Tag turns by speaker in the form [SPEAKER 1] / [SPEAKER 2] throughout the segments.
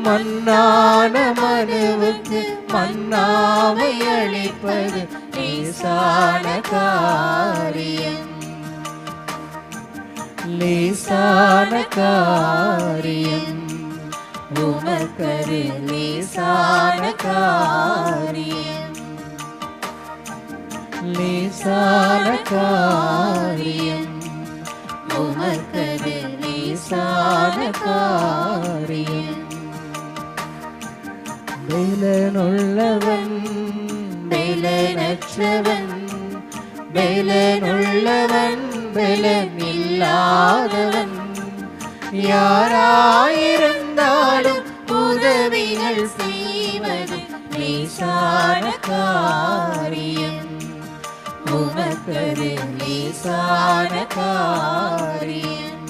[SPEAKER 1] மன்னான மனுவுக்கு மன்னாவை அளிப்பது லேசான காரியம், லேசான காரியம். உமக்கரு லேசான காரியம், லேசான காரியம். உமக்கரு லேசான காரியம். வேலனுள்ளவன் வேலனற்றவன், வேலனுள்ளவன் வேலனில்லாதவன், யாராயிருந்தாலும் உதவிகள் செய்வது லேசான காரியம், உமக்கரு லேசான காரியம்.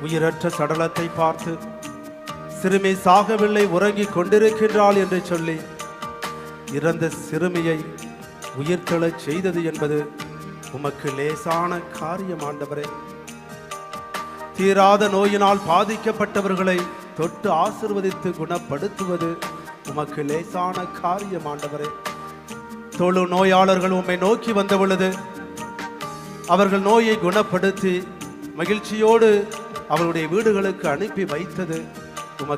[SPEAKER 2] உயிரற்ற சடலத்தை பார்த்து சிறுமி சாகவில்லை, உறங்கிக் கொண்டிருக்கின்றாள் என்று சொல்லி இறந்த சிறுமியை உயிர்த்தெழச் செய்தது என்பது உமக்கு லேசான காரியம் ஆண்டவரே. தீராத நோயினால் பாதிக்கப்பட்டவர்களை தொட்டு ஆசீர்வதித்து குணப்படுத்துவது உமக்கு லேசான காரியம் ஆண்டவரே. தொழு நோயாளர்கள் உம்மை நோக்கி வந்த பொழுது அவர்கள் நோயை குணப்படுத்தி மகிழ்ச்சியோடு அவர்களுடைய வீடுகளுக்கு அனுப்பி வைத்தது உமக்கு